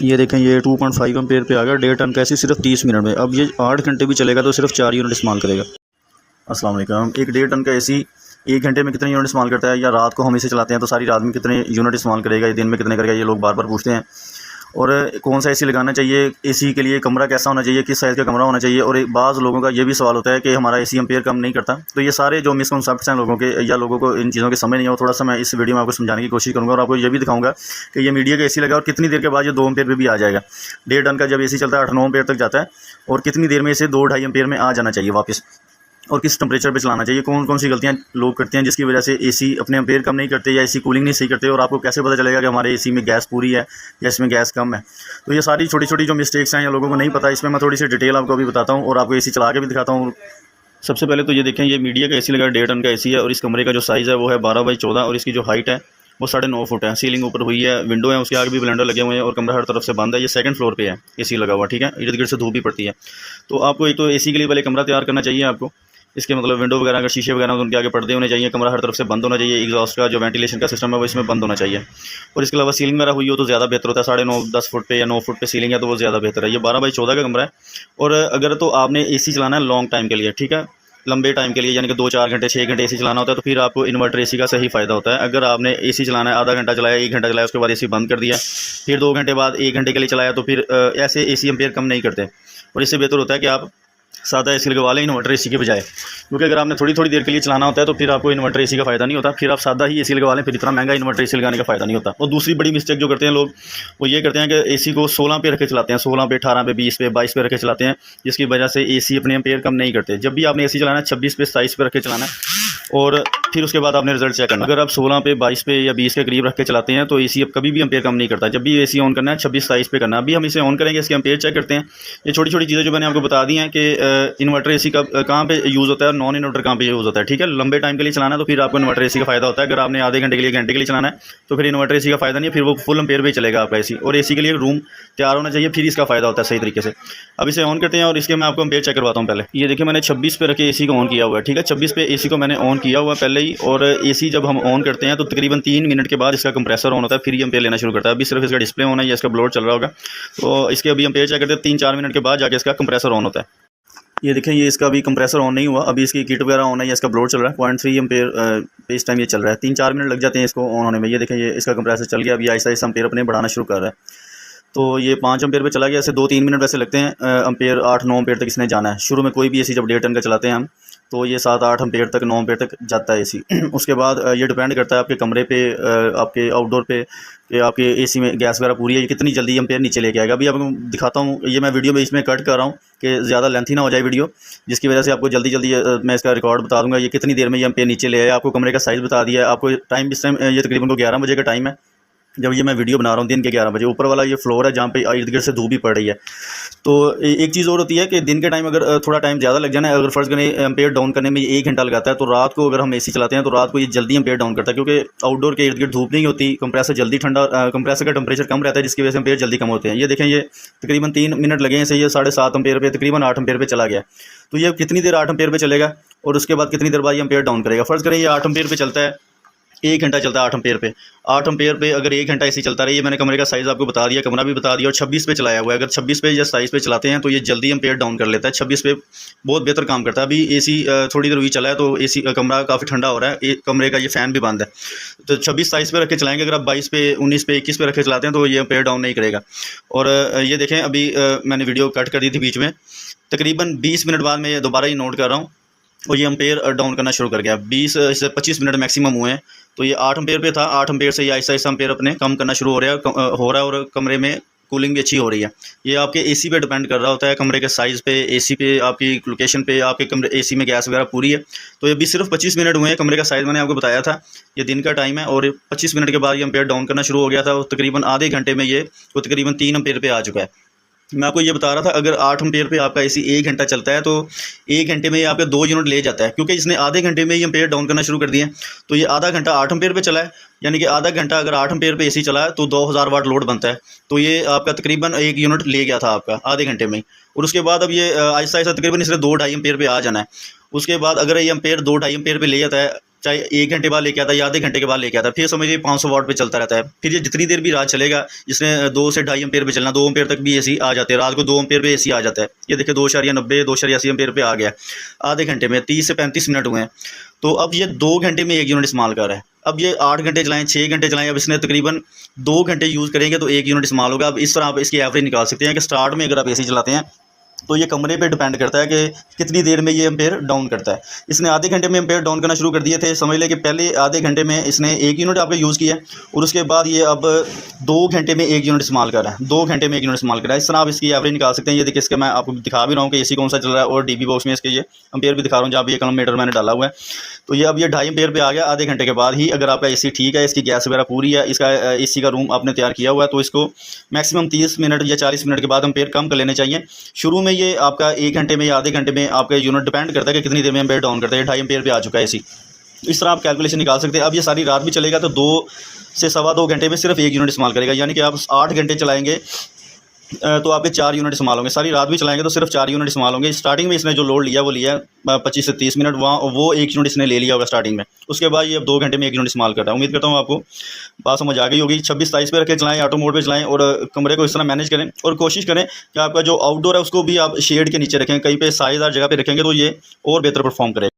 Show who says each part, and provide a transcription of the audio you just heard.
Speaker 1: ये देखें ये 2.5 एम्पेयर पे आ गया 1.5 टन का एसी सिर्फ 30 मिनट में। अब ये 8 घंटे भी चलेगा तो सिर्फ 4 यूनिट इस्तेमाल करेगा। अस्सलाम वालेकुम। एक 1.5 टन का एसी 1 घंटे में कितने यूनिट इस्तेमाल करता है, या रात को हम इसे चलाते हैं तो सारी रात में कितने यूनिट इस्तेमाल करेगा, या दिन में कितने करेगा, ये लोग बार बार पूछते हैं। और कौन सा एसी लगाना चाहिए, एसी के लिए कमरा कैसा होना चाहिए, किस साइज़ का कमरा होना चाहिए। और एक बाज़ लोगों का ये भी सवाल होता है कि हमारा एसी एम्पेयर कम नहीं करता। तो ये सारे जो मिसकॉन्सेप्ट्स हैं लोगों के, या लोगों को इन चीज़ों के समझ नहीं है, वो थोड़ा सा मैं इस वीडियो में आपको समझाने की कोशिश करूँगा। और आपको ये भी दिखाऊंगा कि ये मीडिया का एसी लगा और कितनी देर के बाद ये 2 एम्पेयर पे भी आ जाएगा। 1.5 टन का जब एसी चलता है 8-9 एम्पेयर तक जाता है, और कितनी देर में इसे 2-2.5 एम्पेयर में आ जाना चाहिए वापस, और किस टेम्परेचर पे चलाना चाहिए। कौन कौन सी गलतियां लोग करते हैं जिसकी वजह से एसी अपने एम्पेयर कम नहीं करते, या एसी कूलिंग नहीं सही करते। और आपको कैसे पता चलेगा कि हमारे एसी में गैस पूरी है या इसमें गैस कम है। तो ये सारी छोटी छोटी जो मिस्टेक्स हैं या लोगों को नहीं पता, इसमें मैं थोड़ी सी डिटेल आपको अभी बताता हूँ और आपको एसी चला के भी दिखाता हूँ। सबसे पहले तो ये देखें, ये मीडिया का एसी लगा 1.5 टन का एसी है, और इस कमरे का जो साइज़ है वो है 12x14, और इसकी जो हाइट है वो 9.5 फुट है। सीलिंग ऊपर हुई है, विंडो है, उसके आगे भी ब्लेंडर लगे हुए हैं, और कमरा हर तरफ से बंद है। ये 2nd फ्लोर पे है एसी लगा हुआ, ठीक है। इर्द गिर्द से धूप भी पड़ती है। तो आपको एक तो एसी के लिए पहले कमरा तैयार करना चाहिए आपको। इसके मतलब विंडो वगैरह, अगर शीशे वगैरह उनके आगे पर्दे होने चाहिए, कमरा हर तरफ से बंद होना चाहिए, एग्जॉस्ट का जो वेंटिलेशन का सिस्टम है वो इसमें बंद होना चाहिए। और इसके अलावा सीलिंग वगैरह हुई हो तो ज़्यादा बेहतर होता है। 9.5-10 फुट पे या 9 फुट पे सीलिंग है तो वो ज़्यादा बेहतर है। ये 12x14 का कमरा है। और अगर तो आपने एसी चलाना है लॉन्ग टाइम के लिए, ठीक है, लंबे टाइम के लिए, यानी कि 2-4 घंटे 6 घंटे एसी चलाना होता है, तो फिर आपको इन्वर्टर एसी का सही फ़ायदा होता है। अगर आपने एसी चलाना है, आधा घंटा चलाया, 1 घंटा चलाया, उसके बाद एसी बंद कर दिया, फिर 2 घंटे बाद 1 घंटे के लिए चलाया, तो फिर ऐसे एसी एम्पेयर कम नहीं करते। और इससे बेहतर होता है कि आप सादा एसी लगवा लें इन्वर्टर एसी के बजाय, क्योंकि अगर आपने थोड़ी थोड़ी देर के लिए चलाना होता है तो फिर आपको इन्वर्टर एसी का फ़ायदा नहीं होता। फिर आप सादा ही एसी लगवा लें, फिर इतना महंगा इन्वर्टर एसी लगाने का फ़ायदा नहीं होता। और दूसरी बड़ी मिस्टेक जो करते हैं लोग, वो ये करते हैं कि एसी को 16 पे रख के चलाते हैं, 16 पे, 18 पे, 20 पे, 22 पे रख के चलाते हैं, जिसकी वजह से एसी अपने एम्पेयर कम नहीं करते। जब भी आपने एसी चलाना है 26 पे, 27 पे रख के चलाना है, और फिर उसके बाद आपने रिजल्ट चेक करना। अगर आप 16 पे, 22 पे या 20 के करीब रख के चलाते हैं तो एसी अब कभी भी एम्पेयर कम नहीं करता। जब भी एसी ऑन करना है 26-27 पे करना। अभी हम इसे ऑन करेंगे, इसके एम्पेयर चेक करते हैं। ये छोटी छोटी चीज़ें जो मैंने आपको बता दी हैं कि इन्वर्टर एसी का कहाँ पे यूज़ होता है और नॉन इन्वर्टर कहाँ पे यूज़ होता है, ठीक है। लंबे टाइम के लिए चलाना है तो फिर आपको इन्वर्टर एसी का फ़ायदा होता है। अगर आपने आधे घंटे के लिए, घंटे के लिए चलाना है तो फिर इन्वर्टर एसी का फ़ायदा नहीं है, फिर वो फुल एम्पेयर पे चलेगा आपका एसी। और एसी के लिए रूम तैयार होना चाहिए, फिर इसका फ़ायदा होता है सही तरीके से। अब इसे ऑन करते हैं और इसके मैं आपको एम्पेयर चेक करवाता हूँ। पहले ये देखिए, मैंने 26 पे रखे एसी को ऑन किया हुआ है, ठीक है। 26 पे एसी को मैंने ऑन किया हुआ पहले ही। और एसी जब हम ऑन करते हैं तो तकरीबन 3 मिनट के बाद इसका कंप्रेसर ऑन होता है, फिर ये एम्पेयर लेना शुरू करता है। अभी सिर्फ इसका डिस्प्ले ऑन है या इसका ब्लोअर चल रहा होगा, तो इसके अभी एम्पेयर चेक करते हैं। 3-4 मिनट के बाद जाके इसका कंप्रेसर ऑन होता है। ये देखें, ये इसका अभी कंप्रेसर ऑन नहीं हुआ, अभी इसकी किट वगैरह ऑन है या इसका ब्लोअर चल रहा है। 0.3 एम्पेयर पे इस टाइम ये चल रहा है। 3-4 मिनट लग जाते हैं इसको ऑन होने में। ये देखें, ये इसका कंप्रेसर चल गया। अभी आहिस्ता आहिस्ता एम्पेयर अपने बढ़ाना शुरू कर रहा है। तो ये 5 एम्पेयर पे चला गया। ऐसे 2-3 मिनट वैसे लगते हैं एम्पेयर 8-9 एम्पेयर तक इसने जाना है। शुरू में कोई भी एसी जब 1.5 टन का चलाते हैं हम, तो ये 7-8 एम्पेयर तक, 9 एम्पेयर तक जाता है एसी। उसके बाद ये डिपेंड करता है आपके कमरे पे, आपके आउटडोर पे, कि आपके एसी में गैस वगैरह पूरी है, ये कितनी जल्दी एम्पेयर नीचे लेके आएगा। अभी आपको दिखाता हूँ। ये मैं वीडियो में इसमें कट कर रहा हूँ कि ज़्यादा लेंथी ना हो जाए वीडियो, जिसकी वजह से आपको जल्दी जल्दी मैं इसका रिकॉर्ड बता दूँगा। ये कितनी देर में ये एम्पेयर नीचे ले आया। आपको कमरे का साइज़ बता दिया है। आपको टाइम, इस टाइम ये तकरीबन को 11 बजे का टाइम है जब ये मैं वीडियो बना रहा हूँ, दिन के 11 बजे। ऊपर वाला ये फ्लोर है जहाँ पे इर्द गिर्द से धूप भी पड़ रही है। तो एक चीज़ और होती है कि दिन के टाइम अगर थोड़ा टाइम ज़्यादा लग जाना है, अगर फ़र्ज़ करें एम्पेयर डाउन करने में ये 1 घंटा लगाता है, तो रात को अगर हम एसी चलाते हैं तो रात को ये जल्दी एम्पेयर डाउन करता है, क्योंकि आउटडोर के इर्द गिर्द धूप नहीं होती, कंप्रेसर जल्दी ठंडा, कंप्रेसर का टेम्परेचर कम रहता है, जिसकी वजह से एम्पेयर जल्दी कम होते हैं। ये देखें, ये तकरीबन 3 मिनट लगे हैं इसे, ये 7.5 एम्पेयर पे, तकरीबन 8 एम्पेयर पे चला गया। तो ये कितनी देर 8 एम्पेयर पे चलेगा और उसके बाद कितनी देर बाद ये एम्पेयर डाउन करेगा। फ़र्ज़ करें ये 8 एम्पेयर पे चलता है, 1 घंटा चलता है 8 एम्पेयर पे। 8 एम्पेयर पे अगर 1 घंटा एसी चलता रहे, ये मैंने कमरे का साइज़ आपको बता दिया, कमरा भी बता दिया, और 26 पे चलाया हुआ है। अगर 26 पे या 27 पे चलाते हैं तो ये जल्दी एम्पेयर डाउन कर लेता है। 26 पे बहुत बेहतर काम करता है। अभी एसी थोड़ी देर हुई चला है तो एसी कमरा काफ़ी ठंडा हो रहा है, कमरे का ये फ़ैन भी बंद है। तो 26-27 पे रख के चलाएँगे। अगर आप 22 पे, 19 पे, 21 पे रख के चलाते हैं तो ये एम्पेयर डाउन नहीं करेगा। और ये देखें, अभी मैंने वीडियो कट कर दी थी बीच में, तकरीबन 20 मिनट बाद मैं ये दोबारा ही नोट कर रहा हूँ और ये एम्पेयर डाउन करना शुरू कर गया। 20 से 25 मिनट मैक्सिमम हुए हैं। तो ये 8 एम्पेयर पे था, 8 एम्पेयर से ये आहिस्ता आहिस्ता एम्पेयर अपने कम करना शुरू हो रहा है, और कमरे में कूलिंग भी अच्छी हो रही है। ये आपके एसी पे डिपेंड कर रहा होता है, कमरे के साइज़ पे, एसी पे, आपकी लोकेशन पे, आपके कमरे एसी में गैस वगैरह पूरी है। तो ये भी सिर्फ 25 मिनट हुए हैं। कमरे का साइज़ मैंने आपको बताया था, ये दिन का टाइम है, और 25 मिनट के बाद ये एम्पेयर डाउन करना शुरू हो गया था। और तकरीबन आधे घंटे में ये वो तकरीबन 3 एम्पेयर पे आ चुका है। मैं आपको ये बता रहा था, अगर 8 एम्पेयर पे आपका एसी 1 घंटा चलता है तो 1 घंटे में ये आपके 2 यूनिट ले जाता है, क्योंकि इसने आधे घंटे में ये एम्पेयर डाउन करना शुरू कर दिया है। तो ये आधा घंटा 8 एम्पेयर पे चला है, यानी कि आधा घंटा अगर 8 एम्पेयर पे एसी चला है तो 2000 वाट लोड बनता है। तो ये आपका तकरीबन 1 यूनिट ले गया था आपका आधे घंटे में ही। और उसके बाद अब ये आहिस्ता आहिस्ता तकरीबन इसने 2-2.5 एम्पेयर पे आ जाना है। उसके बाद अगर ये एम्पेयर 2-2.5 एम्पेयर पे ले जाता है चाहे 1 घंटे बाद लेके आता है या आधे घंटे के बाद लेके आता है, फिर समझिए 500 वाट पे चलता रहता है। फिर ये जितनी देर भी रात चलेगा, जिसने 2 से 2.5 एम्पेयर पे चलना, 2 एम्पेयर तक भी एसी आ जाते हैं, रात को 2 एम्पेयर पे एसी आ जाता है। ये देखिए 2.90 2.80 एम्पेयर पे आ गया आधे घंटे में, 30 से 35 मिनट हुए हैं। तो अब ये 2 घंटे में 1 यूनिट इस्तेमाल कर रहा है। अब ये 8 घंटे चलाएं, 6 घंटे चलाएं, अब इसने तकरीबन 2 घंटे यूज़ करेंगे तो 1 यूनिट इस्तेमाल होगा। अब इस तरह आप इसकी एवरेज निकाल सकते हैं कि स्टार्ट में अगर आप एसी चलाते हैं तो ये कमरे पे डिपेंड करता है कि कितनी देर में ये एम्पेयर डाउन करता है। इसने आधे घंटे में एम्पेयर डाउन करना शुरू कर दिए थे, समझ लें कि पहले आधे घंटे में इसने 1 यूनिट आपका यूज़ किया और उसके बाद ये अब 2 घंटे में 1 यूनिट इस्तेमाल कर रहा है, 2 घंटे में 1 यूनिट इस्तेमाल कर रहा है। इस तरह आप इसकी एवरेज निकाल सकते हैं। ये देखिए, इसके मैं आपको दिखा भी रहा हूँ कि एसी कौन सा चल रहा है और डीबी बॉक्स में इसके ये एम्पेयर भी दिखा रहा हूँ जहाँ पे ये किलोमीटर मैंने डाला हुआ है। तो ये अब ये 2.5 एम्पेयर पे आ गया आधे घंटे के बाद ही। अगर आपका एसी ठीक है, इसकी गैस वगैरह पूरी है, इसका एसी का रूम आपने तैयार किया हुआ है, तो इसको मैक्सिमम 30 मिनट या 40 मिनट के बाद एम्पेयर कम कर लेने चाहिए। शुरू में ये आपका 1 घंटे में या आधे घंटे में आपका यूनिट डिपेंड करता है कि कितनी देर में एम्पेयर डाउन करता है। 2.5 एम्पेयर पे आ चुका है एसी। इस तरह आप कैलकुलेशन निकाल सकते हैं। अब ये सारी रात भी चलेगा तो 2 से सवा 2 घंटे में सिर्फ 1 यूनिट इस्तेमाल करेगा, यानी कि आप 8 घंटे चलाएंगे तो आपके 4 यूनिट इस्तेमाल होंगे। सारी रात भी चलाएंगे तो सिर्फ 4 यूनिट इस्तेमाल होंगे। स्टार्टिंग में इसने जो लोड लिया वो लिया 25 से 30 मिनट, वहाँ वो 1 यूनिट इसने ले लिया होगा स्टार्टिंग में। उसके बाद ये अब 2 घंटे में 1 यूनिट इस्तेमाल करता है। उम्मीद करता हूँ आपको बात समझ आ गई होगी। 26-27 पे रख के चलाएं, ऑटो मोड पे चलाएं और कमरे को इस तरह मैनेज करें और कोशिश करें कि आपका जो आउटडोर है उसको भी आप शेड के नीचे रखें, कहीं पे साइज़दार जगह पे रखेंगे तो ये और बेहतर परफॉर्म करेगा।